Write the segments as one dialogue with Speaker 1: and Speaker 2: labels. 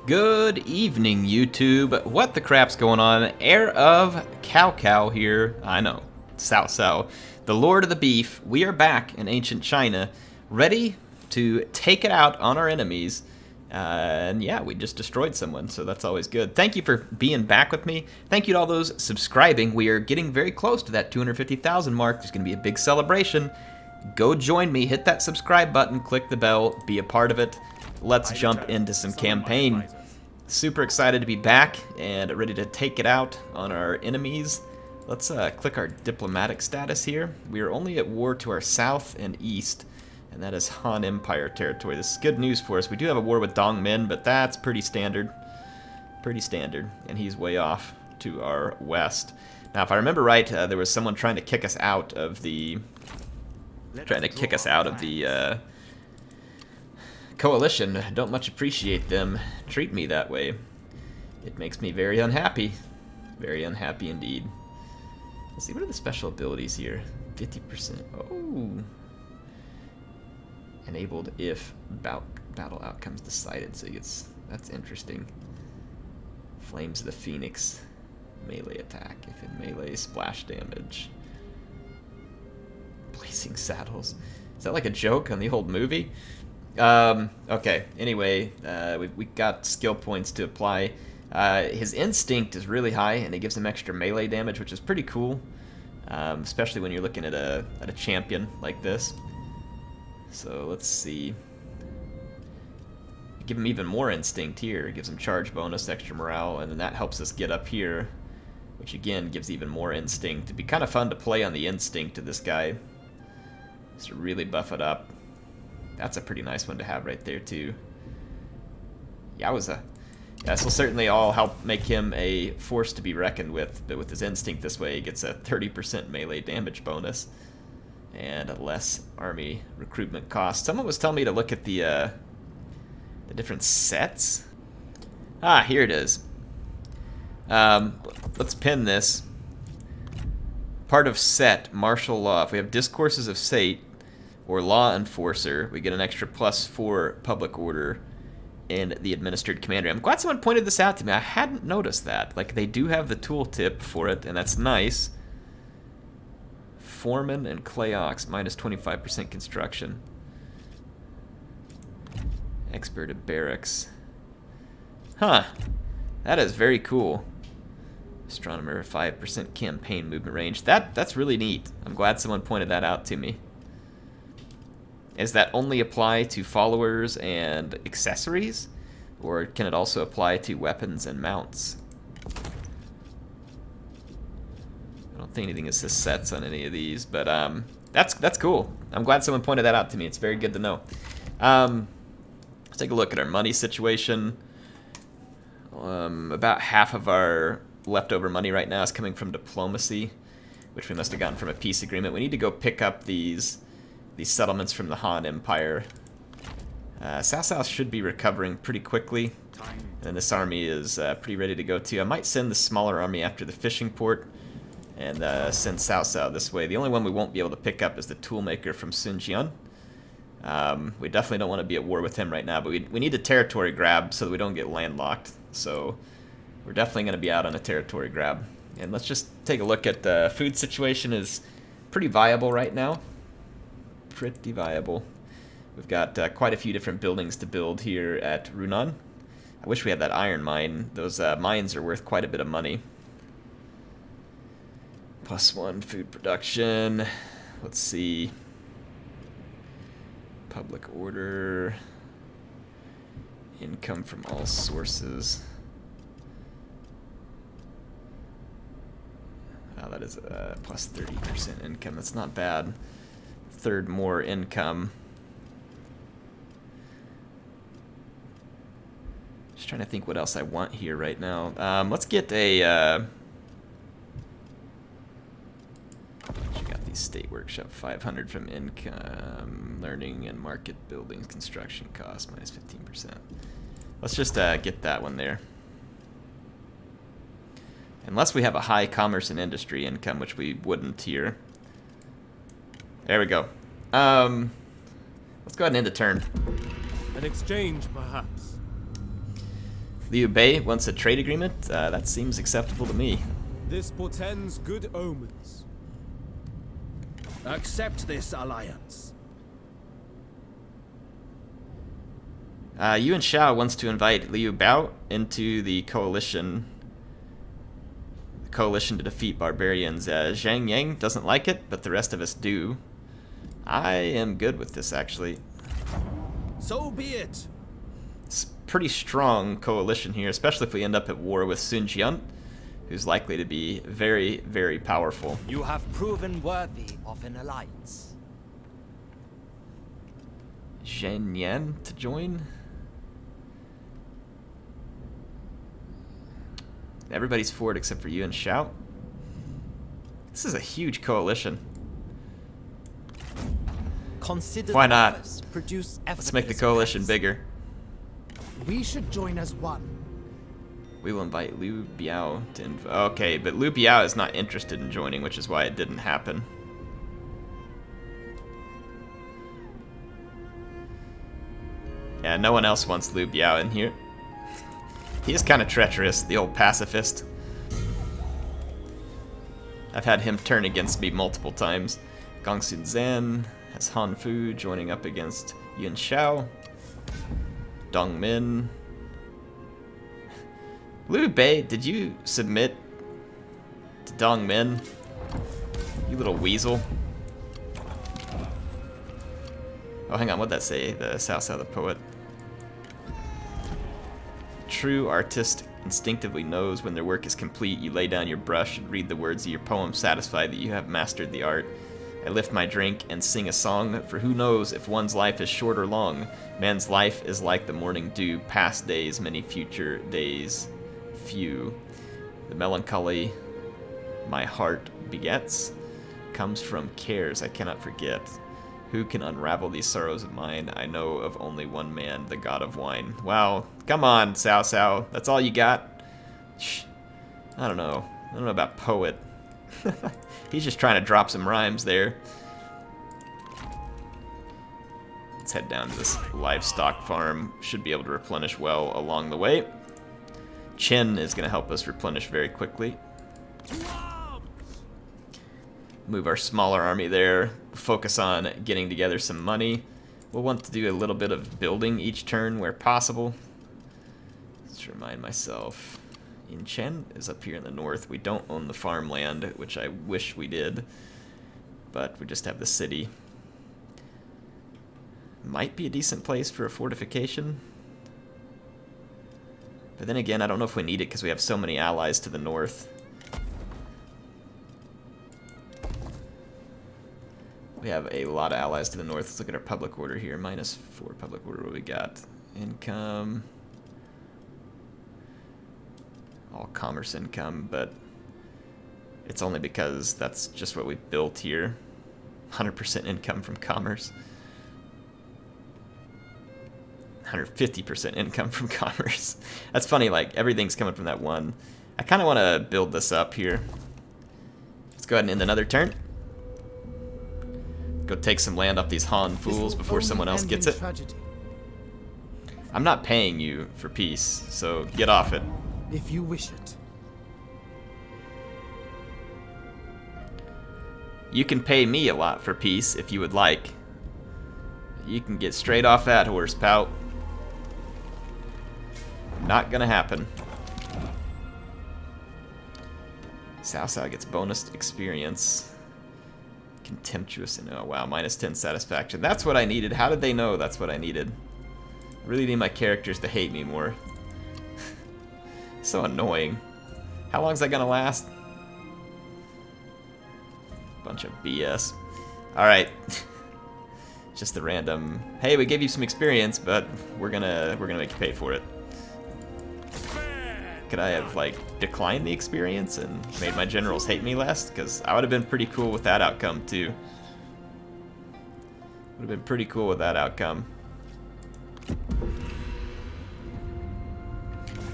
Speaker 1: Good evening, YouTube. What the crap's going on? Heir of Cao Cao here. I know, Cao Cao, the Lord of the Beef. We are back in ancient China, ready to take it out on our enemies. And yeah, we just destroyed someone, so that's always good. Thank you for being back with me. Thank you to all those subscribing. We are getting very close to that 250,000 mark. There's going to be a big celebration. Go join me. Hit that subscribe button. Click the bell. Be a part of it. Let's jump into some campaign. Super excited to be back and ready to take it out on our enemies. Let's click our diplomatic status here. We are only at war to our south and east, and that is Han Empire territory. This is good news for us. We do have a war with Dongmin, but that's pretty standard. Pretty standard, and he's way off to our west. Now, if I remember right, there was someone trying to kick us out of the... coalition. Don't much appreciate them treat me that way. It makes me very unhappy. Very unhappy indeed. Let's see, what are the special abilities here? 50%. Oh. Enabled if battle outcomes decided. So that's interesting. Flames of the Phoenix. Melee attack. If in melee, splash damage. Blazing saddles. Is that like a joke on the old movie? Okay, anyway, we got skill points to apply. His instinct is really high, and it gives him extra melee damage, which is pretty cool, especially when you're looking at a champion like this. So let's see. Give him even more instinct here. It gives him charge bonus, extra morale, and then that helps us get up here, which again gives even more instinct. It'd be kind of fun to play on the instinct of this guy, just to really buff it up. That's a pretty nice one to have right there, too. Yowza. Yeah, this will certainly all help make him a force to be reckoned with, but with his instinct this way, he gets a 30% melee damage bonus and a less army recruitment cost. Someone was telling me to look at the different sets. Ah, here it is. Let's pin this. Part of set, martial law. If we have discourses of Sate, or law enforcer, we get an extra +4 public order in the administered commander. I'm glad someone pointed this out to me. I hadn't noticed that. Like, they do have the tooltip for it, and that's nice. Foreman and Clay Ox, -25% construction. Expert of barracks. Huh. That is very cool. Astronomer, 5% campaign movement range. That's really neat. I'm glad someone pointed that out to me. Does that only apply to followers and accessories? Or can it also apply to weapons and mounts? I don't think anything says sets on any of these, but that's cool. I'm glad someone pointed that out to me. It's very good to know. Let's take a look at our money situation. About half of our leftover money right now is coming from diplomacy, which we must have gotten from a peace agreement. We need to go pick up these settlements from the Han Empire. Cao should be recovering pretty quickly, and this army is pretty ready to go too. I might send the smaller army after the fishing port and send Cao this way. The only one we won't be able to pick up is the toolmaker from Sunjian. We definitely don't want to be at war with him right now, but we need a territory grab so that we don't get landlocked. So we're definitely going to be out on a territory grab. And let's just take a look at the food situation. Is pretty viable right now. Pretty viable. We've got quite a few different buildings to build here at Runan. I wish we had that iron mine. Those mines are worth quite a bit of money. +1 food production. Let's see. Public order. Income from all sources. Oh, that is a +30% income. That's not bad. Third more income. Just trying to think what else I want here right now. Let's get a she got these state workshop 500 from income, learning and market buildings, construction cost -15%. Let's just get that one there. Unless we have a high commerce and industry income, which we wouldn't here. There we go. Let's go ahead and end the turn.
Speaker 2: An exchange, perhaps.
Speaker 1: Liu Bei wants a trade agreement. That seems acceptable to me.
Speaker 2: This portends good omens. Accept this alliance.
Speaker 1: Yuan Shao wants to invite Liu Bao into the coalition. To defeat barbarians. Zhang Yang doesn't like it, but the rest of us do. I am good with this, actually.
Speaker 2: So be it.
Speaker 1: It's a pretty strong coalition here, especially if we end up at war with Sun Jian, who's likely to be very, very powerful.
Speaker 3: You have proven worthy of an alliance.
Speaker 1: Zhang Yan to join. Everybody's for it except for Yuan Shao. This is a huge coalition.
Speaker 3: Consider
Speaker 1: Why not?
Speaker 3: Produce
Speaker 1: Let's make the coalition bigger.
Speaker 4: We should join as one.
Speaker 1: We will invite Liu Biao to okay, but Liu Biao is not interested in joining, which is why it didn't happen. Yeah, no one else wants Liu Biao in here. He is kind of treacherous, the old pacifist. I've had him turn against me multiple times. Gongsun Zan has Han Fu joining up against Yuan Shao. Dong Min. Liu Bei, did you submit to Dong Min? You little weasel. Oh, hang on, what'd that say? The Cao Cao the poet. True artist instinctively knows when their work is complete. You lay down your brush and read the words of your poem, satisfied that you have mastered the art. I lift my drink and sing a song, for who knows if one's life is short or long. Man's life is like the morning dew, past days, many future days, few. The melancholy my heart begets comes from cares I cannot forget. Who can unravel these sorrows of mine? I know of only one man, the god of wine. Wow, come on, Cao Cao. That's all you got? Shh. I don't know. I don't know about poet. He's just trying to drop some rhymes there. Let's head down to this livestock farm. Should be able to replenish well along the way. Chen is going to help us replenish very quickly. Move our smaller army there. Focus on getting together some money. We'll want to do a little bit of building each turn where possible. Let's remind myself. Yin Chen is up here in the north. We don't own the farmland, which I wish we did. But we just have the city. Might be a decent place for a fortification. But then again, I don't know if we need it because we have so many allies to the north. We have a lot of allies to the north. Let's look at our public order here. -4 public order. What we got? Income. All commerce income, but it's only because that's just what we built here. 100% income from commerce. 150% income from commerce. That's funny, like everything's coming from that one. I kind of want to build this up here. Let's go ahead and end another turn. Go take some land off these Han fools before someone else gets it.
Speaker 4: Tragedy.
Speaker 1: I'm not paying you for peace, so get off it.
Speaker 4: If you wish it.
Speaker 1: You can pay me a lot for peace if you would like. You can get straight off that horse, pal. Not gonna happen. Cao Cao gets bonus experience. Contemptuous and oh wow, -10 satisfaction. That's what I needed. How did they know that's what I needed? I really need my characters to hate me more. So annoying. How long is that gonna last? Bunch of BS. Alright. Just a random, hey, we gave you some experience, but we're gonna make you pay for it. Could I have like declined the experience and made my generals hate me less? Because I would have been pretty cool with that outcome too. Would have been pretty cool with that outcome.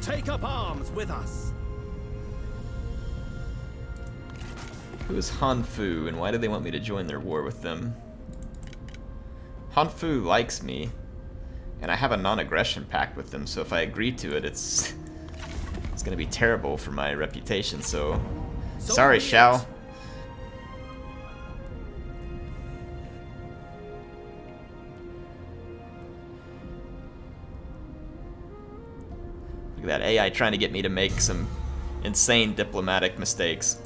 Speaker 2: Take up arms with us.
Speaker 1: Who is Han Fu, and why do they want me to join their war with them? Han Fu likes me, and I have a non-aggression pact with them, so if I agree to it, it's It's gonna be terrible for my reputation, so...
Speaker 2: So
Speaker 1: Sorry,
Speaker 2: be it.
Speaker 1: Xiao. Look at that AI trying to get me to make some insane diplomatic mistakes.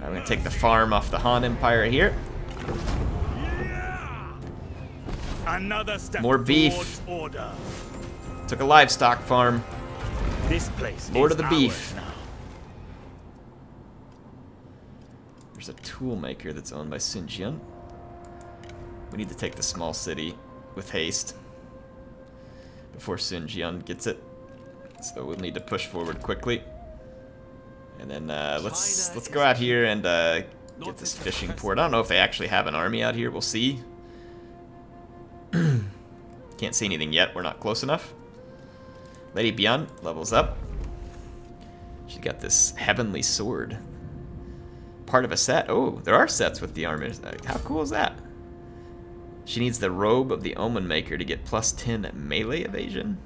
Speaker 1: I'm gonna take the farm off the Han Empire here.
Speaker 5: Another step
Speaker 1: More beef.
Speaker 5: towards order.
Speaker 1: Took a livestock farm.
Speaker 5: This place
Speaker 1: Lord
Speaker 5: is
Speaker 1: of the
Speaker 5: ours
Speaker 1: beef.
Speaker 5: now.
Speaker 1: There's a tool maker that's owned by Xinjiang. We need to take the small city with haste before Xinjiang gets it. So we'll need to push forward quickly. And then let's go out here and get this fishing port. I don't know if they actually have an army out here. We'll see. Can't see anything yet. We're not close enough. Lady Bian levels up. She got this heavenly sword. Part of a set. Oh, there are sets with the armor. How cool is that? She needs the robe of the Omen Maker to get plus 10 melee evasion.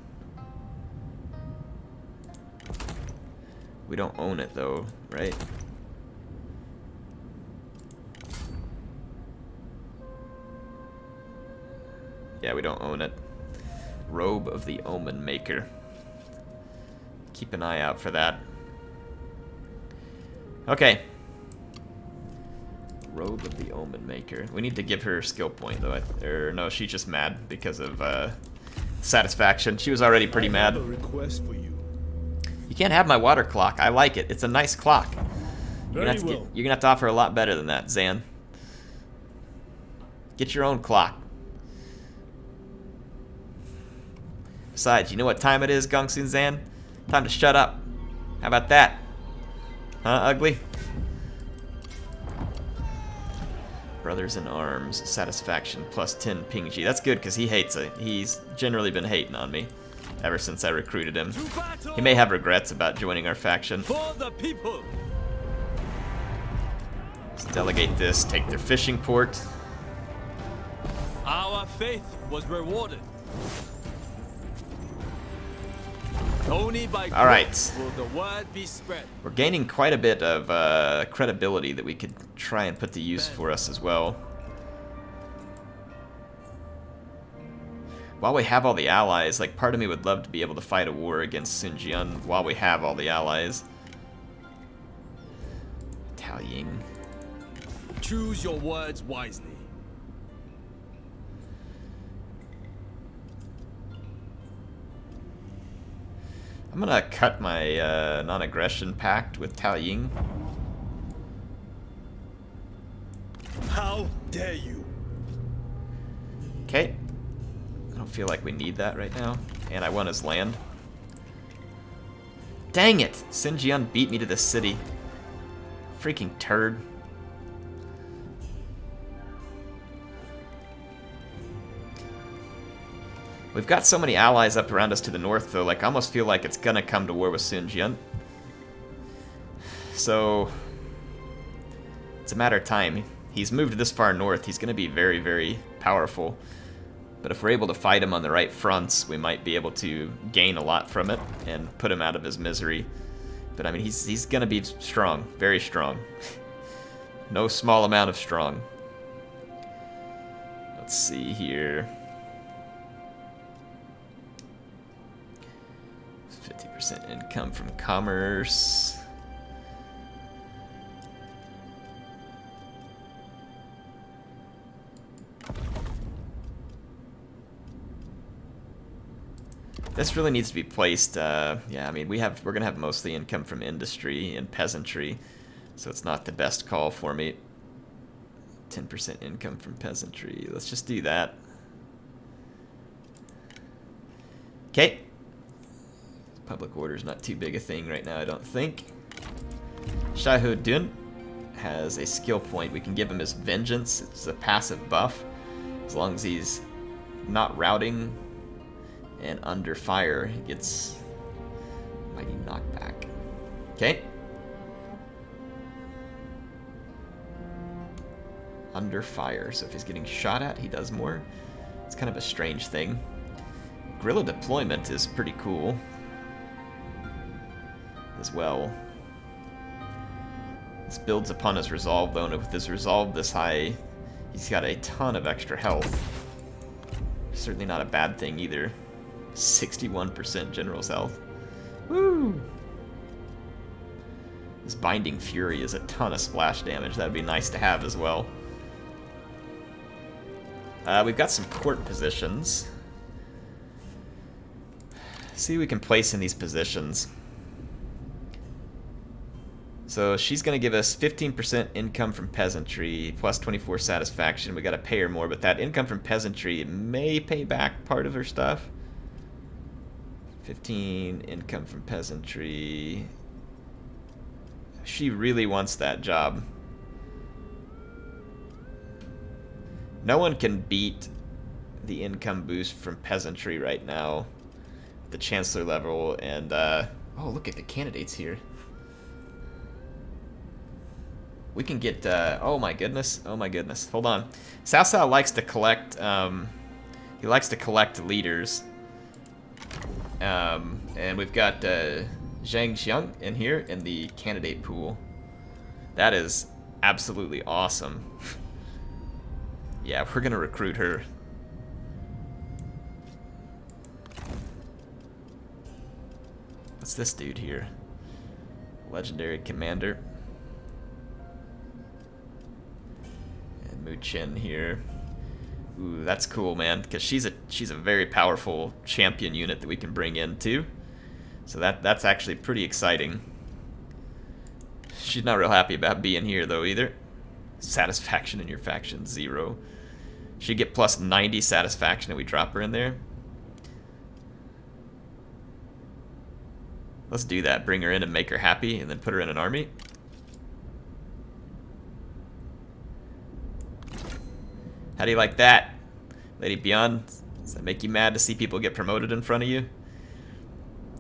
Speaker 1: We don't own it though, right? Yeah, we don't own it. Robe of the Omen Maker. Keep an eye out for that. Okay. Robe of the Omen Maker. We need to give her a skill point though. Or no, she's just mad because of satisfaction. She was already pretty mad.
Speaker 2: I have a request for you.
Speaker 1: You can't have my water clock. I like it. It's a nice clock. You're
Speaker 2: Very
Speaker 1: gonna,
Speaker 2: well.
Speaker 1: you're gonna have to offer a lot better than that, Zan. Get your own clock. Besides, you know what time it is, Gongsun Zan? Time to shut up. How about that? Huh, ugly? Brothers in Arms, satisfaction, plus 10 ping G. That's good, because he hates it. He's generally been hating on me ever since I recruited him. He may have regrets about joining our faction.
Speaker 2: For the people.
Speaker 1: Let's delegate this, take their fishing port.
Speaker 2: Our faith was rewarded. Only by
Speaker 1: All right.
Speaker 2: growth will the word be spread.
Speaker 1: We're gaining quite a bit of credibility that we could try and put to use for us as well. While we have all the allies, like part of me would love to be able to fight a war against Xinjiang while we have all the allies. Italian.
Speaker 2: Choose your words wisely.
Speaker 1: I'm gonna cut my non-aggression pact with Tao Ying.
Speaker 5: How dare you?
Speaker 1: Okay. I don't feel like we need that right now. And I want his land. Dang it! Xinjiang beat me to the city. Freaking turd. We've got so many allies up around us to the north, though. Like, I almost feel like it's gonna come to war with Xinjiang. So, it's a matter of time. He's moved this far north. He's gonna be very, very powerful. But if we're able to fight him on the right fronts, we might be able to gain a lot from it and put him out of his misery. But I mean, he's gonna be strong, very strong. No small amount of strong. Let's see here. 50% income from commerce. This really needs to be placed, yeah, I mean, we're gonna have mostly income from industry and peasantry, so it's not the best call for me. 10% income from peasantry, let's just do that. Okay. Public order's not too big a thing right now, I don't think. Xiahou Dun has a skill point. We can give him his Vengeance. It's a passive buff. As long as he's not routing and under fire, he gets Mighty Knockback. Okay. Under fire. So if he's getting shot at, he does more. It's kind of a strange thing. Guerrilla deployment is pretty cool as well. This builds upon his resolve, though, and with his resolve this high, he's got a ton of extra health. Certainly not a bad thing either. 61% general's health. Woo! This Binding Fury is a ton of splash damage. That'd be nice to have as well. We've got some court positions. See who we can place in these positions. So she's going to give us 15% income from peasantry, plus 24 satisfaction. We got to pay her more, but that income from peasantry may pay back part of her stuff. 15 income from peasantry. She really wants that job. No one can beat the income boost from peasantry right now at the chancellor level, and oh, look at the candidates here. We can get oh my goodness, hold on. Cao Cao likes to collect he likes to collect leaders, and we've got Zhang Xiang in here in the candidate pool. That is absolutely awesome. Yeah, we're gonna recruit her. What's this dude here? Legendary commander. And Mu Chen here. Ooh, that's cool, man, because she's a very powerful champion unit that we can bring in too. So that's actually pretty exciting. She's not real happy about being here though either. Satisfaction in your faction 0. She'd get plus 90 satisfaction if we drop her in there. Let's do that. Bring her in and make her happy, and then put her in an army. How do you like that, Lady Beyond? Does that make you mad to see people get promoted in front of you?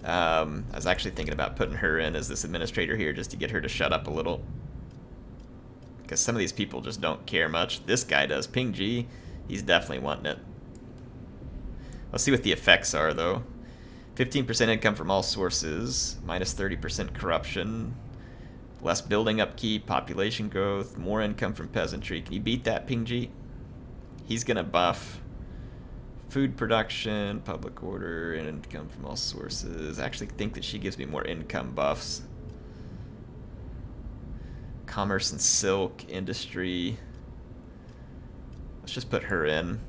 Speaker 1: I was actually thinking about putting her in as this administrator here just to get her to shut up a little. Because some of these people just don't care much. This guy does. Ping G, he's definitely wanting it. Let's see what the effects are, though. 15% income from all sources, minus 30% corruption, less building upkeep, population growth, more income from peasantry. Can you beat that, Ping G? He's going to buff food production, public order, and income from all sources. I actually think that she gives me more income buffs. Commerce and silk, industry. Let's just put her in.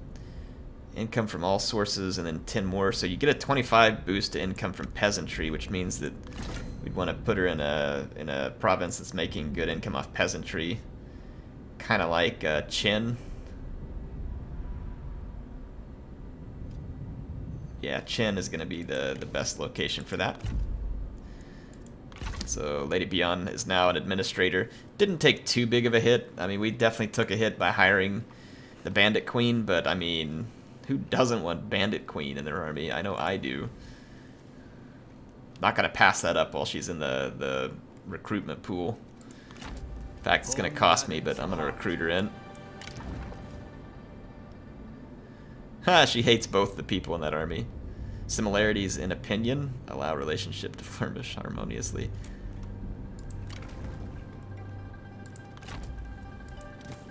Speaker 1: Income from all sources, and then 10 more. So you get a 25 boost to income from peasantry, which means that we'd want to put her in a province that's making good income off peasantry. Kind of like Qin. Yeah, Qin is going to be the best location for that. So Lady Beyond is now an administrator. Didn't take too big of a hit. I mean, we definitely took a hit by hiring the Bandit Queen, but I mean, who doesn't want Bandit Queen in their army? I know I do. Not going to pass that up while she's in the recruitment pool. In fact, it's going to cost me, but I'm going to recruit her in. Ha, she hates both the people in that army. Similarities in opinion allow relationship to flourish harmoniously.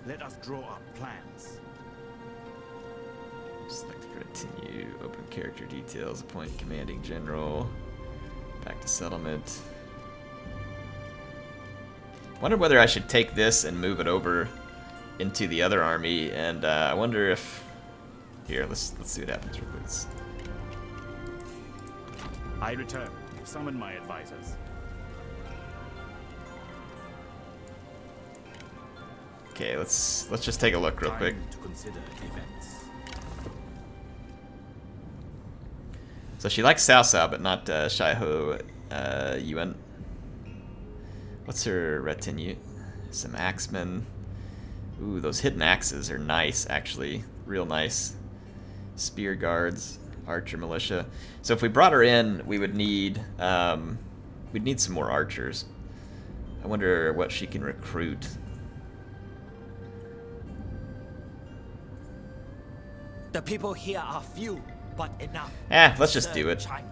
Speaker 5: Let us draw up plans.
Speaker 1: Select continue, open character details, appoint commanding general, back to settlement. Wonder whether I should take this and move it over into the other army, and I wonder if... Here, let's see what happens real quick.
Speaker 5: I return. Summon my advisors.
Speaker 1: Okay, let's just take a look real quick.
Speaker 5: Time to consider events.
Speaker 1: So she likes Cao Cao, but not Shaiho Yuan. What's her retinue? Some axemen. Ooh, those hidden axes are nice, actually. Real nice. Spear guards, archer militia. So if we brought her in, we would need we'd need some more archers. I wonder what she can recruit.
Speaker 3: The people here are few. but enough.
Speaker 1: Let's just do
Speaker 3: Serve
Speaker 1: it.
Speaker 3: China.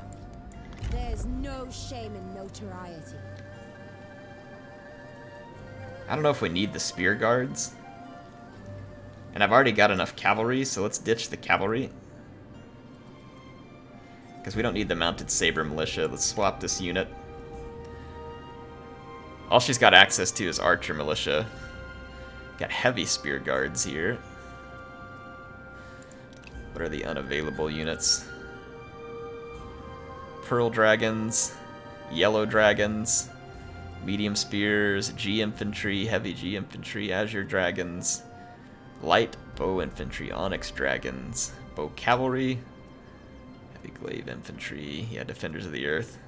Speaker 6: There's no shame in notoriety.
Speaker 1: I don't know if we need the spear guards. And I've already got enough cavalry, so let's ditch the cavalry. Because we don't need the mounted saber militia. Let's swap this unit. All she's got access to is archer militia. Got heavy spear guards here. What are the unavailable units? Pearl dragons, yellow dragons, medium spears, G infantry, heavy G infantry, azure dragons, light bow infantry, onyx dragons, bow cavalry, heavy glaive infantry, yeah, defenders of the earth.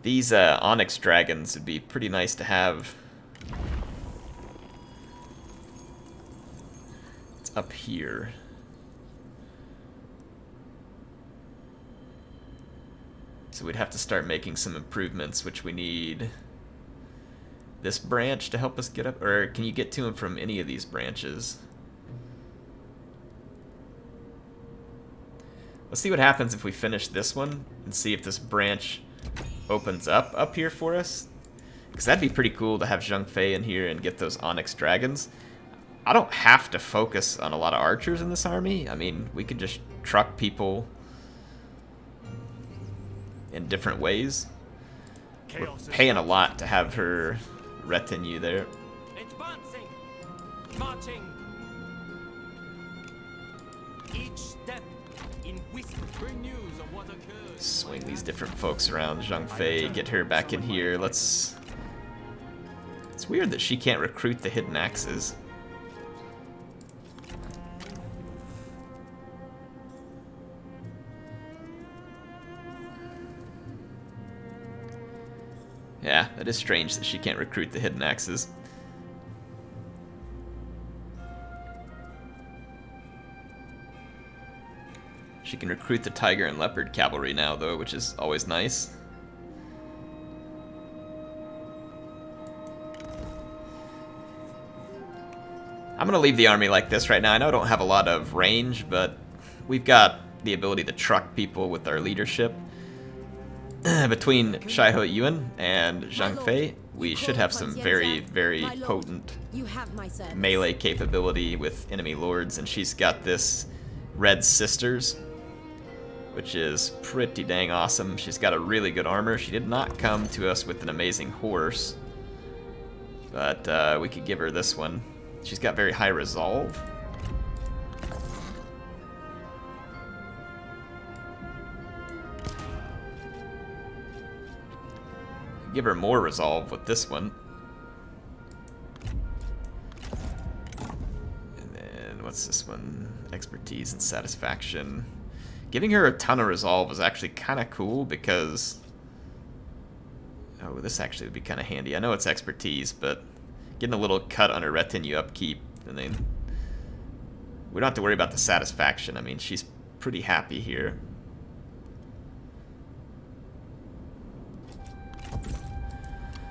Speaker 1: These onyx dragons would be pretty nice to have. It's up here. So we'd have to start making some improvements, which we need this branch to help us get up. Or can you get to them from any of these branches? Let's see what happens if we finish this one and see if this branch opens up here for us. Because that'd be pretty cool to have Zhang Fei in here and get those onyx dragons. I don't have to focus on a lot of archers in this army. I mean, we could just truck people in different ways. We're paying a lot to have her retinue there.
Speaker 3: Advancing, marching. Each step in wisdom.
Speaker 2: Bring news of what occurred.
Speaker 1: Swing these different folks around. Zhang Fei, get her back in here. Let's... It's weird that she can't recruit the hidden axes. Yeah, that is strange that she can't recruit the hidden axes. She can recruit the tiger and leopard cavalry now, though, which is always nice. I'm going to leave the army like this right now. I know I don't have a lot of range, but we've got the ability to truck people with our leadership. Between Shaiho Yuan and Zhang Fei, we should have some very, very potent melee capability with enemy lords, and she's got this Red Sisters, which is pretty dang awesome. She's got a really good armor. She did not come to us with an amazing horse, but we could give her this one. She's got very high resolve. Give her more resolve with this one. And then, what's this one? Expertise and satisfaction. Giving her a ton of resolve is actually kind of cool because... Oh, this actually would be kind of handy. I know it's expertise, but getting a little cut on her retinue upkeep, and then we don't have to worry about the satisfaction. I mean, she's pretty happy here.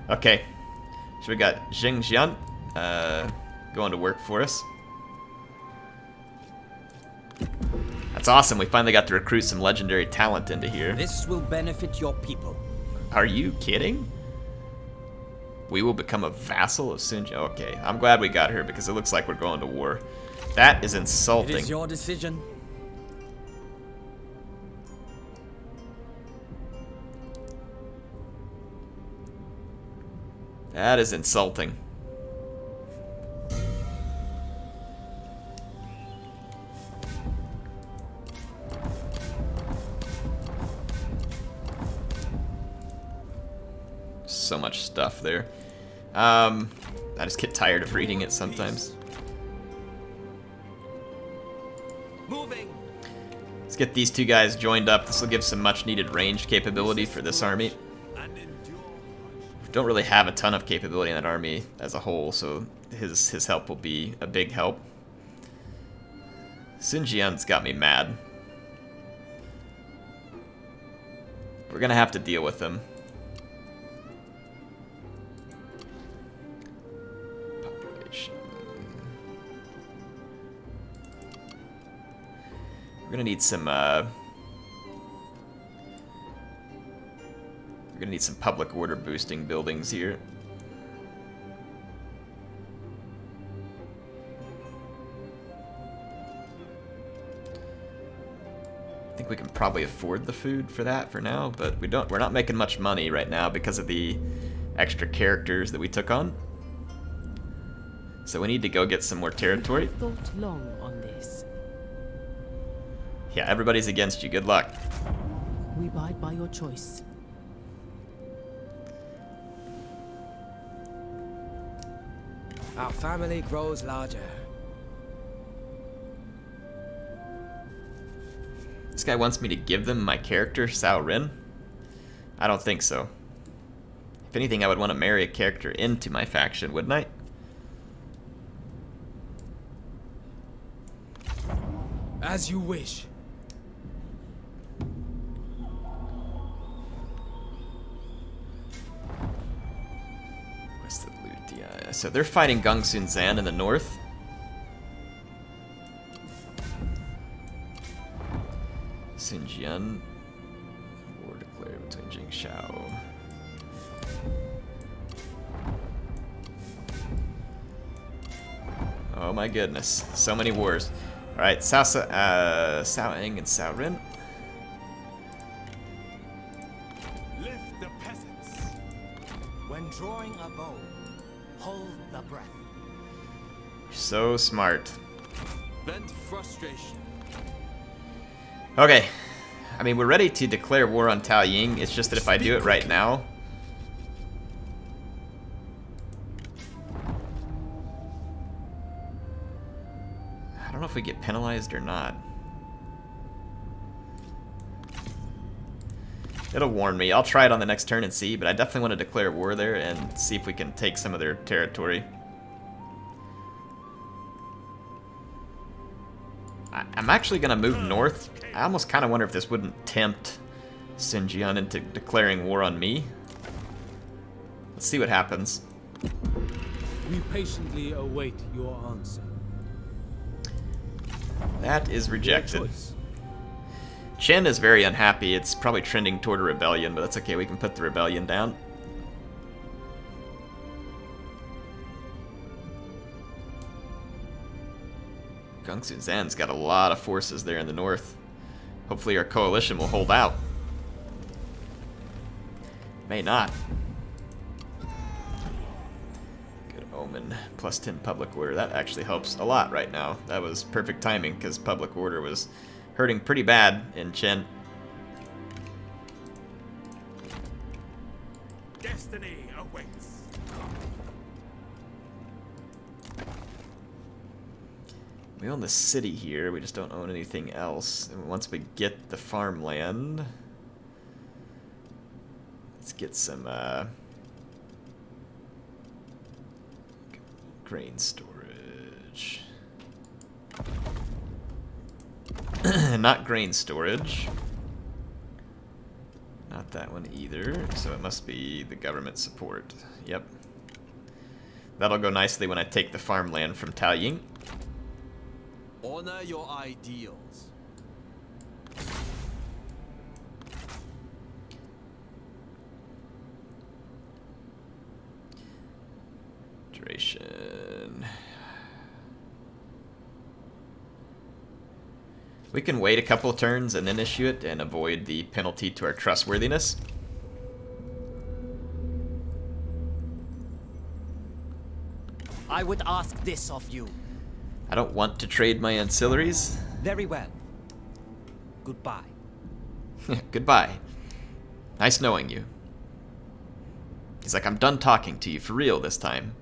Speaker 1: Okay, so we got Jing Jian going to work for us. That's awesome. We finally got to recruit some legendary talent into here.
Speaker 3: This will benefit your people.
Speaker 1: Are you kidding? We will become a vassal of Sun Jian. Okay, I'm glad we got her because it looks like we're going to war. That is insulting.
Speaker 3: It is your decision.
Speaker 1: That is insulting. So much stuff there. I just get tired of reading it sometimes.
Speaker 3: Moving.
Speaker 1: Let's get these two guys joined up. This will give some much needed range capability for this army. Don't really have a ton of capability in that army as a whole, so his help will be a big help. Sun Jian's got me mad. We're gonna have to deal with him. Population. We're gonna need some public order boosting buildings here. I think we can probably afford the food for that for now, but we're not making much money right now because of the extra characters that we took on. So we need to go get some more territory.
Speaker 7: Thought long on this.
Speaker 1: Yeah, everybody's against you. Good luck.
Speaker 7: We abide by your choice.
Speaker 3: Our family grows larger.
Speaker 1: This guy wants me to give them my character, Cao Ren? I don't think so. If anything, I would want to marry a character into my faction, wouldn't I?
Speaker 2: As you wish.
Speaker 1: What's the loot? Yeah, so they're fighting Gongsun Zan in the north. Xinjiang. War declared between Jingshao. Oh my goodness, so many wars. Alright, Sao Eng and Cao Ren.
Speaker 3: Lift the peasants. When drawing a bow, hold the breath.
Speaker 1: So smart.
Speaker 2: Vent frustration.
Speaker 1: Okay, I mean, we're ready to declare war on Taoying. It's just that if I do it right now, I don't know if we get penalized or not. It'll warn me. I'll try it on the next turn and see, but I definitely want to declare war there and see if we can take some of their territory. I'm actually going to move north. I almost kind of wonder if this wouldn't tempt Xinjiang into declaring war on me. Let's see what happens.
Speaker 2: We patiently await your answer.
Speaker 1: That is
Speaker 2: Your
Speaker 1: rejected.
Speaker 2: choice.
Speaker 1: Chen is very unhappy. It's probably trending toward a rebellion, but that's okay. We can put the rebellion down. Gongsun Zan's got a lot of forces there in the north. Hopefully our coalition will hold out. May not. Good omen. Plus 10 public order. That actually helps a lot right now. That was perfect timing because public order was hurting pretty bad in Chen.
Speaker 5: Destiny awaits.
Speaker 1: We own the city here, we just don't own anything else. And once we get the farmland, let's get some grain storage. Not grain storage. Not that one either, so it must be the government support. Yep. That'll go nicely when I take the farmland from Taoying.
Speaker 2: Honor your ideals.
Speaker 1: Duration. We can wait a couple turns and then issue it and avoid the penalty to our trustworthiness.
Speaker 3: I would ask this of you.
Speaker 1: I don't want to trade my ancillaries.
Speaker 3: Very well. Goodbye.
Speaker 1: Goodbye. Nice knowing you. He's like, I'm done talking to you for real this time.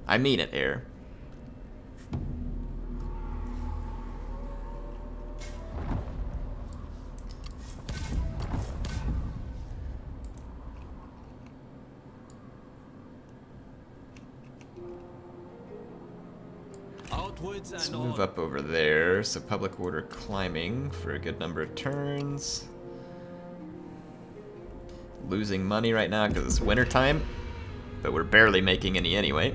Speaker 1: I mean it, Heir.
Speaker 2: Outwards
Speaker 1: Let's
Speaker 2: and
Speaker 1: move
Speaker 2: on.
Speaker 1: up over there. So public order climbing for a good number of turns. Losing money right now because it's winter time, but we're barely making any anyway.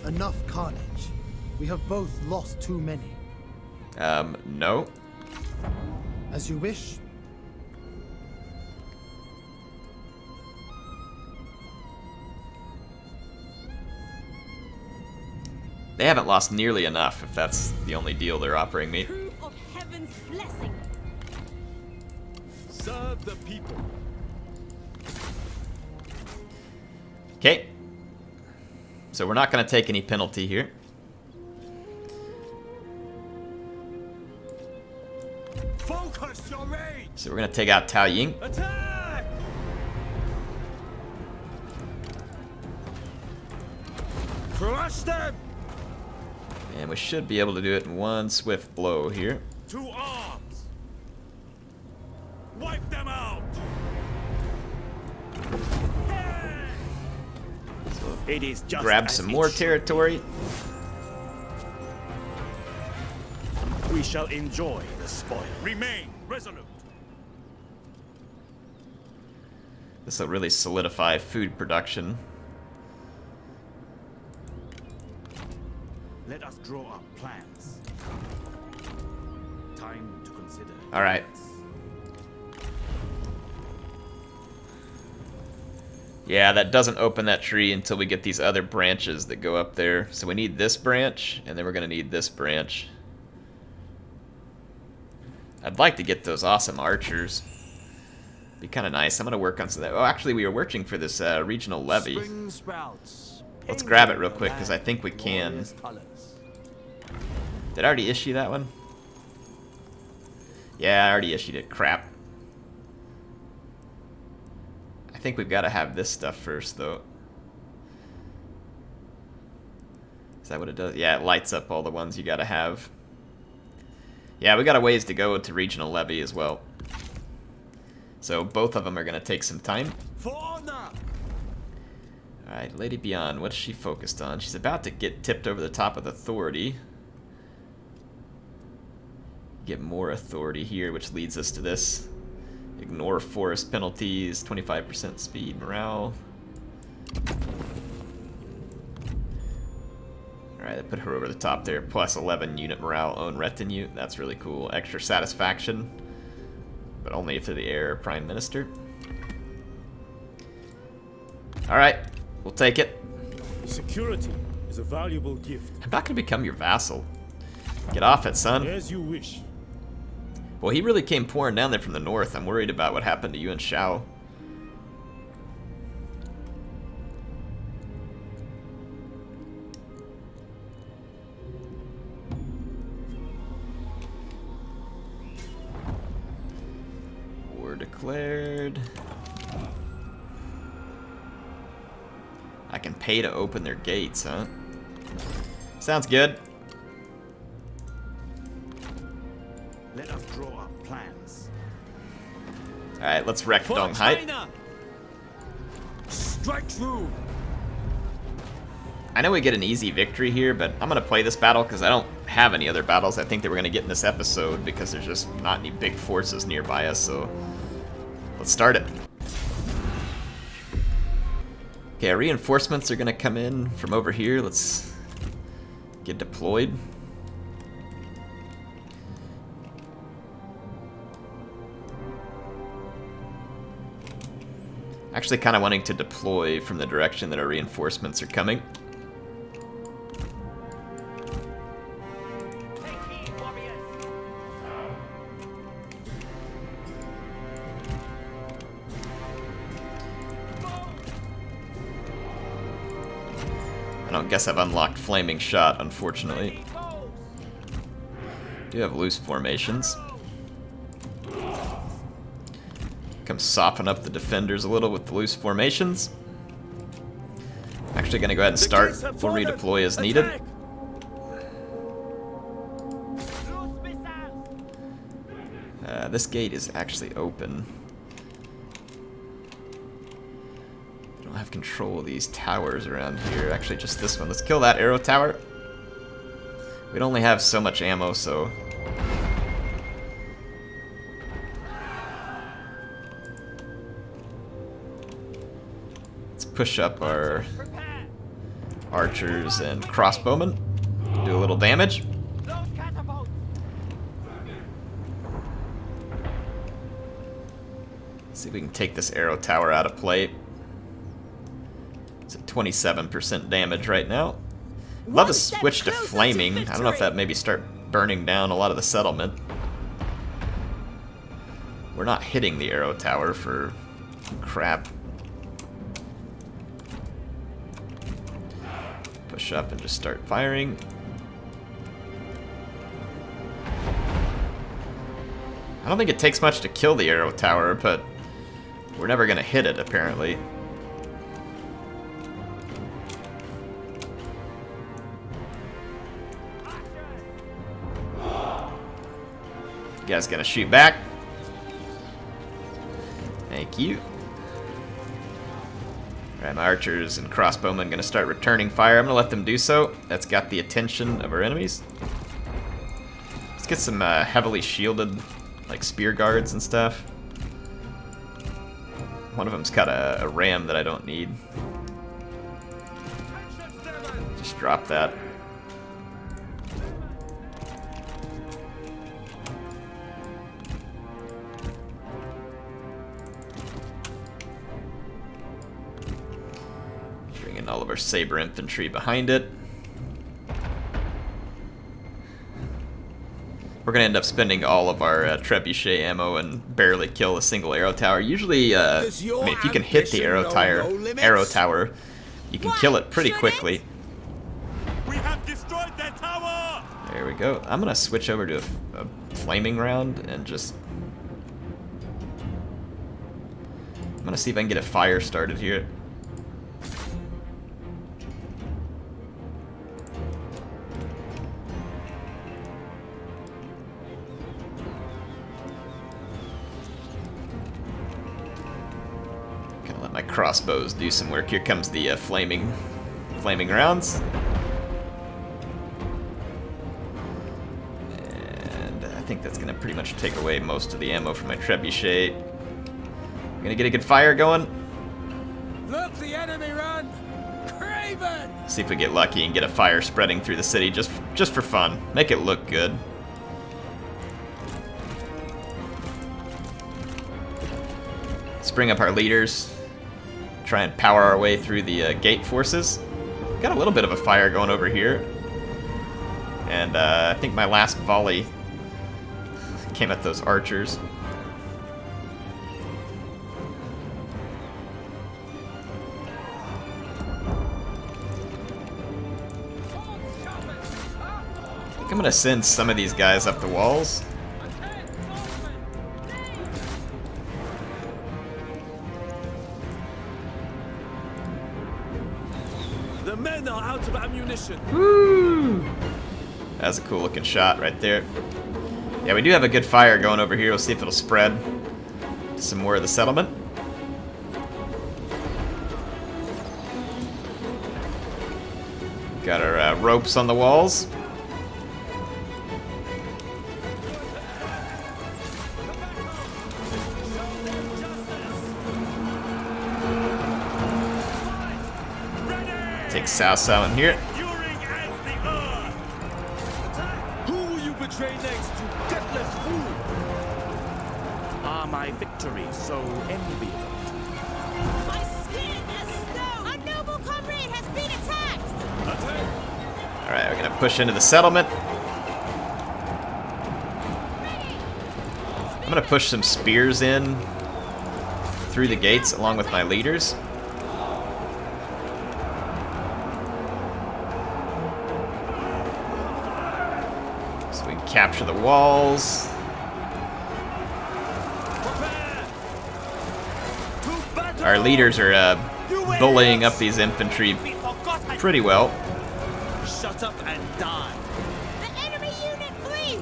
Speaker 4: Enough carnage. We have both lost too many.
Speaker 1: No.
Speaker 4: As you wish.
Speaker 1: They haven't lost nearly enough, if that's the only deal they're offering me.
Speaker 6: Proof of heaven's blessing.
Speaker 2: Serve the people.
Speaker 1: Okay. So we're not going to take any penalty here.
Speaker 3: Focus your rage!
Speaker 1: So we're going to take out Tao Ying.
Speaker 3: Attack! Crush them!
Speaker 1: And we should be able to do it in one swift blow here.
Speaker 3: To arms! Wipe them out!
Speaker 1: So
Speaker 3: It is just
Speaker 1: grab
Speaker 3: as
Speaker 1: some
Speaker 3: it
Speaker 1: more
Speaker 3: should
Speaker 1: territory.
Speaker 3: be. We shall enjoy the spoil. Remain resolute.
Speaker 1: This will really solidify food production.
Speaker 3: Let us draw up plans. Time to consider.
Speaker 1: All right. Yeah, that doesn't open that tree until we get these other branches that go up there. So we need this branch, and then we're going to need this branch. I'd like to get those awesome archers. Be kind of nice. I'm going to work on some of that. Oh, actually, we were working for this regional levy.
Speaker 3: Spring sprouts.
Speaker 1: Let's grab it real quick, because I think we can. Did I already issue that one? Yeah, I already issued it. Crap. I think we've got to have this stuff first, though. Is that what it does? Yeah, it lights up all the ones you got to have. Yeah, we got a ways to go to regional levy as well. So both of them are going to take some time.
Speaker 3: For honor!
Speaker 1: Alright, Lady Beyond, what's she focused on? She's about to get tipped over the top with authority. Get more authority here, which leads us to this. Ignore forest penalties, 25% speed, morale. Alright, I put her over the top there. Plus 11 unit morale, own retinue. That's really cool. Extra satisfaction. But only if they're the heir or prime minister. Alright, we'll take it.
Speaker 5: Security is a valuable gift.
Speaker 1: I'm not going to become your vassal. Get off it, son.
Speaker 5: As you wish.
Speaker 1: Well, he really came pouring down there from the north. I'm worried about what happened to you and Shao. War declared. I can pay to open their gates, huh? Sounds good.
Speaker 3: Let us draw up plans.
Speaker 1: Alright, let's wreck
Speaker 3: For
Speaker 1: Donghai.
Speaker 3: China! Strike through!
Speaker 1: I know we get an easy victory here, but I'm going to play this battle because I don't have any other battles I think that we're going to get in this episode because there's just not any big forces nearby us, so let's start it. Okay, our reinforcements are going to come in from over here. Let's get deployed. Actually kind of wanting to deploy from the direction that our reinforcements are coming. I don't guess I've unlocked Flaming Shot, unfortunately. Do have loose formations. Come soften up the defenders a little with the loose formations. Actually gonna go ahead and start. We'll redeploy as needed. This gate is actually open. I don't have control of these towers around here. Actually, just this one. Let's kill that arrow tower. We'd only have so much ammo, so... push up our archers and crossbowmen. Do a little damage. See if we can take this arrow tower out of play. It's at 27% damage right now. Love to switch to flaming. I don't know if that maybe start burning down a lot of the settlement. We're not hitting the arrow tower for crap. Push up and just start firing. I don't think it takes much to kill the arrow tower, but we're never gonna hit it apparently. You guys gonna shoot back? Thank you. Alright, my archers and crossbowmen gonna start returning fire. I'm gonna let them do so. That's got the attention of our enemies. Let's get some heavily shielded, like spear guards and stuff. One of them's got a ram that I don't need. Just drop that. Bring in all of our saber infantry behind it. We're gonna end up spending all of our trebuchet ammo and barely kill a single arrow tower. Usually, I mean, if you can hit the arrow tower, you can kill it pretty quickly.
Speaker 3: We have destroyed that tower!
Speaker 1: There we go. I'm gonna switch over to a flaming round and just... I'm gonna see if I can get a fire started here. Gonna let my crossbows do some work. Here comes the flaming rounds. And I think that's gonna pretty much take away most of the ammo from my trebuchet. Gonna get a good fire going.
Speaker 2: Look, the enemy run! Craven!
Speaker 1: See if we get lucky and get a fire spreading through the city just for fun. Make it look good. Let's bring up our leaders. Try and power our way through the gate forces. Got a little bit of a fire going over here. And I think my last volley came at those archers. I think I'm gonna send some of these guys up the walls.
Speaker 2: The men are out of ammunition.
Speaker 1: Woo! That's a cool looking shot right there. Yeah, we do have a good fire going over here. We'll see if it'll spread to some more of the settlement. Got our ropes on the walls. Take Cao Cao in here.
Speaker 2: Who will you betray next, you gutless fool?
Speaker 3: Are my victories so enviable?
Speaker 6: My skin is snow! A noble comrade has been attacked!
Speaker 1: Alright, we're gonna push into the settlement. I'm gonna push some spears in through the gates along with my leaders. So we can capture the walls. Our leaders are bullying up these infantry pretty well.
Speaker 3: Shut up and die.
Speaker 6: The enemy unit flees!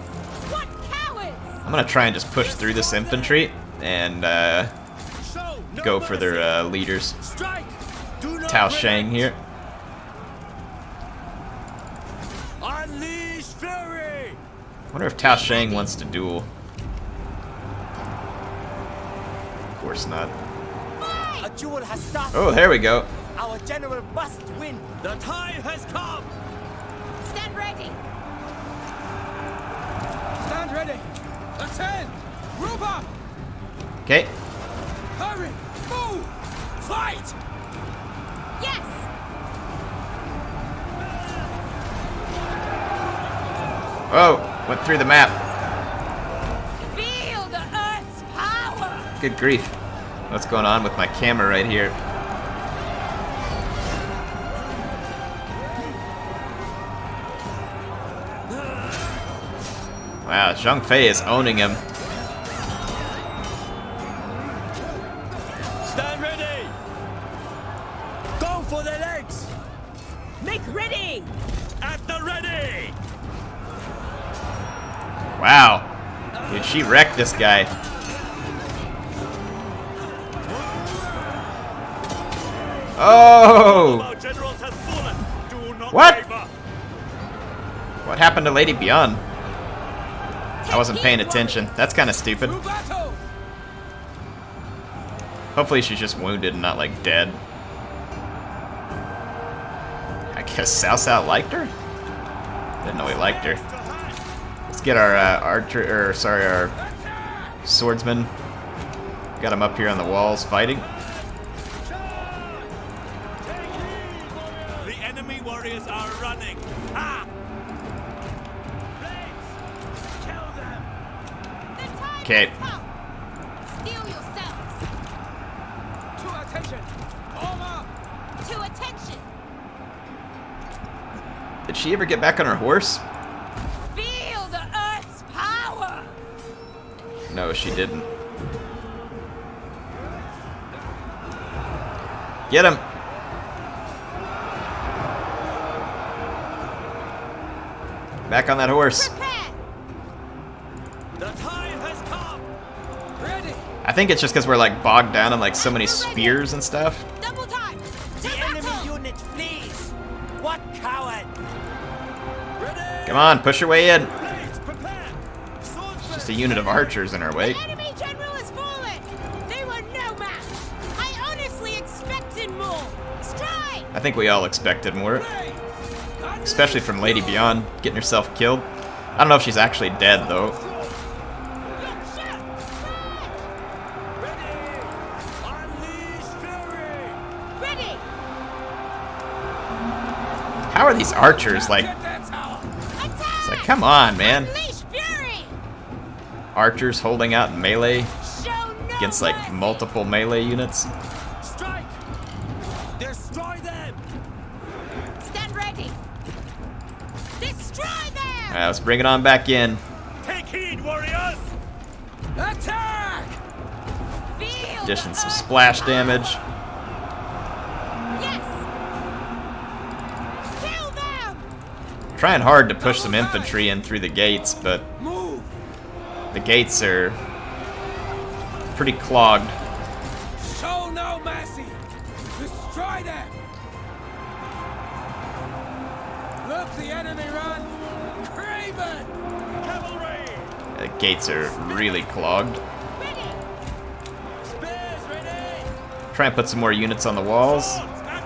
Speaker 6: What cowards!
Speaker 1: I'm gonna try and just push through this infantry and go for their leaders.
Speaker 3: Strike! Do not
Speaker 1: Tao Shang here.
Speaker 3: Unleash fury!
Speaker 1: I wonder if Tao Shang wants to duel. Of course not.
Speaker 3: A duel has started.
Speaker 1: Oh, there we go.
Speaker 3: Our general must win. The time has come.
Speaker 6: Stand ready!
Speaker 2: Stand ready! Attend! Group up!
Speaker 1: Okay.
Speaker 3: Hurry! Move! Fight!
Speaker 6: Yes!
Speaker 1: Oh, went through the map.
Speaker 6: Feel the Earth's power!
Speaker 1: Good grief. What's going on with my camera right here? Wow, Zhang Fei is owning him.
Speaker 3: Stand ready! Go for the legs!
Speaker 6: Make ready!
Speaker 3: At the ready!
Speaker 1: Wow. Dude, she wrecked this guy. Oh!
Speaker 3: Our generals has fallen. Do not
Speaker 1: What?
Speaker 3: waver.
Speaker 1: What happened to Lady Beyond? I wasn't paying attention. That's kind of stupid.
Speaker 3: To battle!
Speaker 1: Hopefully she's just wounded and not, like, dead. I guess Cao Cao liked her? Didn't know he liked her. Let's get our our swordsman. Got him up here on the walls fighting.
Speaker 3: The enemy warriors are running. Ah! Kill them!
Speaker 6: The time
Speaker 1: Okay.
Speaker 6: has come! Steel yourselves!
Speaker 3: To attention! Armor!
Speaker 6: To attention!
Speaker 1: Did she ever get back on her horse?
Speaker 6: Feel the Earth's power!
Speaker 1: No, she didn't. Get him! Back on that horse.
Speaker 6: Prepare!
Speaker 3: The time has come! Ready!
Speaker 1: I think it's just because we're like bogged down in like so many spears and stuff.
Speaker 6: Double time! To
Speaker 3: The enemy
Speaker 6: battle!
Speaker 3: unit flees! What coward! Ready!
Speaker 1: Come on, push your way in.
Speaker 3: Blades, prepare! Swords
Speaker 1: Just a unit of archers in our way.
Speaker 6: The enemy general has fallen! They were no match! I honestly expected more! Strike!
Speaker 1: I think we all expected more.
Speaker 3: blades!
Speaker 1: Especially from Lady Beyond getting herself killed. I don't know if she's actually dead though.
Speaker 3: Unleash fury!
Speaker 6: Ready!
Speaker 1: How are these archers like?
Speaker 3: Get that tower!
Speaker 6: Attack!
Speaker 1: It's like, come on, man.
Speaker 6: Unleash fury!
Speaker 1: Archers holding out melee
Speaker 6: Show no
Speaker 1: against like
Speaker 6: mercy!
Speaker 1: multiple melee units.
Speaker 3: Strike! Destroy them!
Speaker 6: Stand ready! Destroy them!
Speaker 1: Alright, let's bring it on back in.
Speaker 3: Take heed, warriors! Attack!
Speaker 6: Feel
Speaker 1: Dishing
Speaker 6: the
Speaker 1: some
Speaker 6: Earth's
Speaker 1: splash
Speaker 6: power!
Speaker 1: damage.
Speaker 6: Yes! Kill them!
Speaker 1: Trying hard to push some infantry in through the gates, but
Speaker 3: Move!
Speaker 1: the gates are pretty clogged.
Speaker 3: Show no mercy! Destroy them! Look the enemy run! Craven! Cavalry!
Speaker 1: The gates are really clogged.
Speaker 6: Ready!
Speaker 3: Spears ready!
Speaker 1: Try and put some more units on the walls.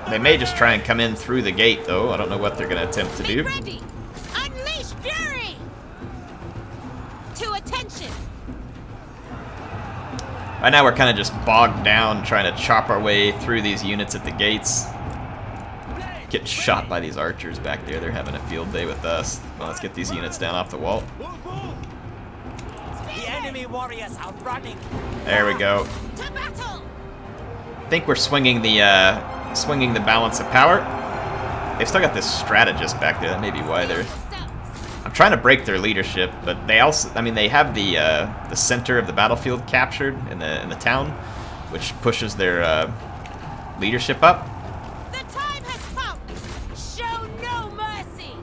Speaker 1: They may just try and come in through the gate, though. I don't know what they're going to attempt to
Speaker 6: Be
Speaker 1: do.
Speaker 6: ready! Unleash fury! To attention!
Speaker 1: Right now, we're kind of just bogged down trying to chop our way through these units at the gates. Get shot by these archers back there. They're having a field day with us. Well, let's get these units down off the wall.
Speaker 3: The enemy warriors are running!
Speaker 1: There we go.
Speaker 6: To battle!
Speaker 1: I think we're swinging the balance of power. They've still got this strategist back there. That may be why they're. I'm trying to break their leadership, but they also, I mean, they have the center of the battlefield captured in the town, which pushes their leadership up.
Speaker 6: The time has come! Show no mercy!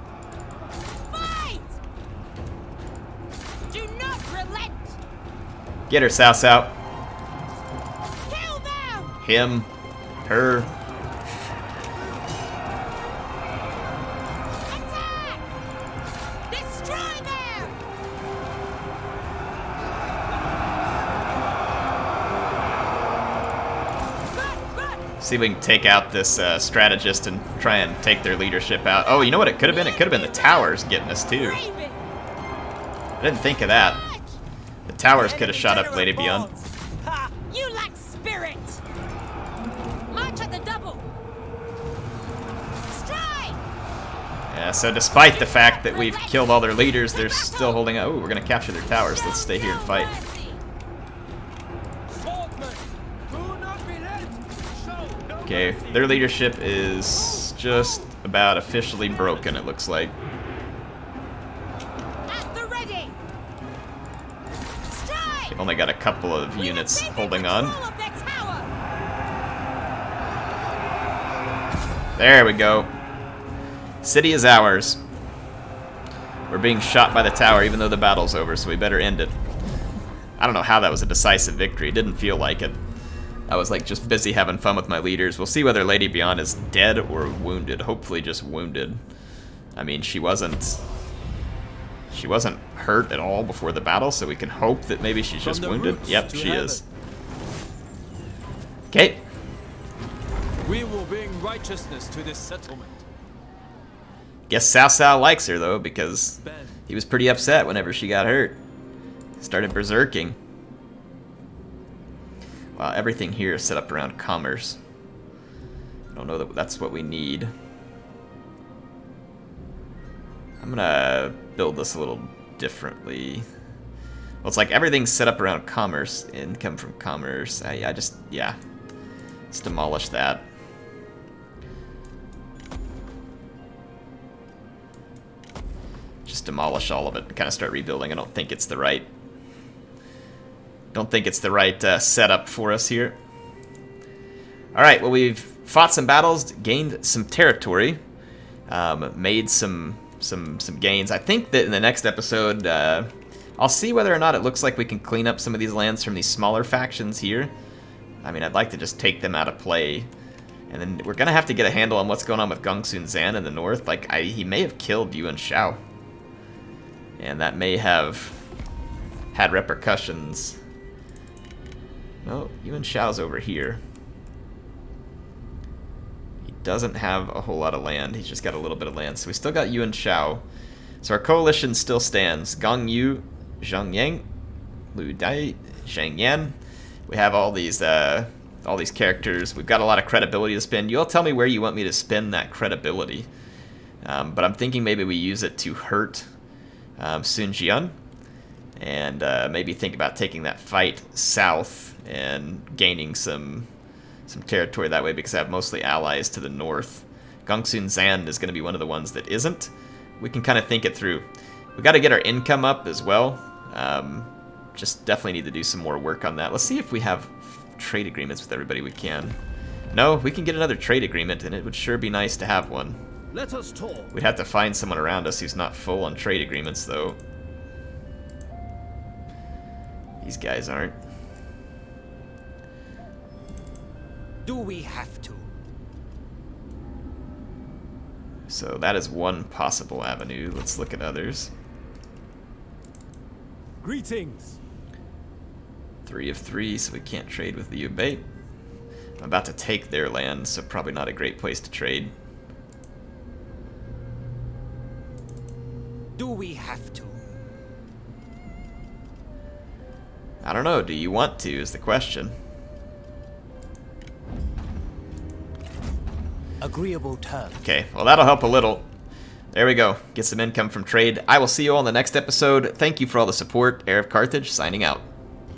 Speaker 6: Fight! Do not relent!
Speaker 1: Get her, Cao Cao.
Speaker 6: Kill them!
Speaker 1: Him. Her.
Speaker 6: Attack! Destroy them! Run!
Speaker 1: See if we can take out this strategist and try and take their leadership out. Oh, you know what it could have been? It could have been the towers getting us too.
Speaker 6: Raven!
Speaker 1: I didn't think of that. The towers could have shot up Lady Beyond.
Speaker 3: Ha!
Speaker 6: You lack spirit!
Speaker 1: So despite the fact that we've killed all their leaders, they're still holding out. Oh, we're going to capture their towers. Let's stay here and fight. Okay, their leadership is just about officially broken, it looks like.
Speaker 6: At the ready.
Speaker 1: They've only got a couple of units holding on. There we go. City is ours. We're being shot by the tower even though the battle's over, so we better end it. I don't know how that was a decisive victory. It didn't feel like it. I was like just busy having fun with my leaders. We'll see whether Lady Beyond is dead or wounded. Hopefully just wounded. I mean, she wasn't hurt at all before the battle, so we can hope that maybe she's just wounded. Yep, she is. Okay.
Speaker 2: We will bring righteousness to this settlement.
Speaker 1: Guess Cao Cao likes her though, because he was pretty upset whenever she got hurt. Started berserking. Wow, everything here is set up around commerce. I don't know that that's what we need. I'm gonna build this a little differently. Well, it's like everything's set up around commerce, income from commerce. Yeah. Let's demolish that. Just demolish all of it and kind of start rebuilding. I don't think it's the right setup for us here. Alright, well, we've fought some battles, gained some territory, made some gains. I think that in the next episode, I'll see whether or not it looks like we can clean up some of these lands from these smaller factions here. I mean, I'd like to just take them out of play. And then we're going to have to get a handle on what's going on with Gongsun Zan in the north. Like, he may have killed Yuan Shao. And that may have had repercussions. No, Yuan Shao's over here. He doesn't have a whole lot of land. He's just got a little bit of land. So we still got Yuan Shao. So our coalition still stands. Gong Yu, Zhang Yang, Lu Dai, Zhang Yan. We have all these characters. We've got a lot of credibility to spend. You all tell me where you want me to spend that credibility. But I'm thinking maybe we use it to hurt Sun Jian. And maybe think about taking that fight south and gaining some territory that way, because I have mostly allies to the north. Gongsun Zan is going to be one of the ones that isn't. We can kind of think it through. We've got to get our income up as well. Just definitely need to do some more work on that. Let's see if we have trade agreements with everybody we can. No, we can get another trade agreement, and it would sure be nice to have one.
Speaker 5: Let us talk.
Speaker 1: We'd have to find someone around us who's not full on trade agreements, though. These guys aren't.
Speaker 3: Do we have to?
Speaker 1: So that is one possible avenue. Let's look at others.
Speaker 5: Greetings.
Speaker 1: 3 of 3, so we can't trade with the Yubei. I'm about to take their land, so probably not a great place to trade.
Speaker 3: Do we have to?
Speaker 1: I don't know. Do you want to is the question.
Speaker 3: Agreeable terms.
Speaker 1: Okay, well, that'll help a little. There we go. Get some income from trade. I will see you all in the next episode. Thank you for all the support. HeirofCarthage signing out.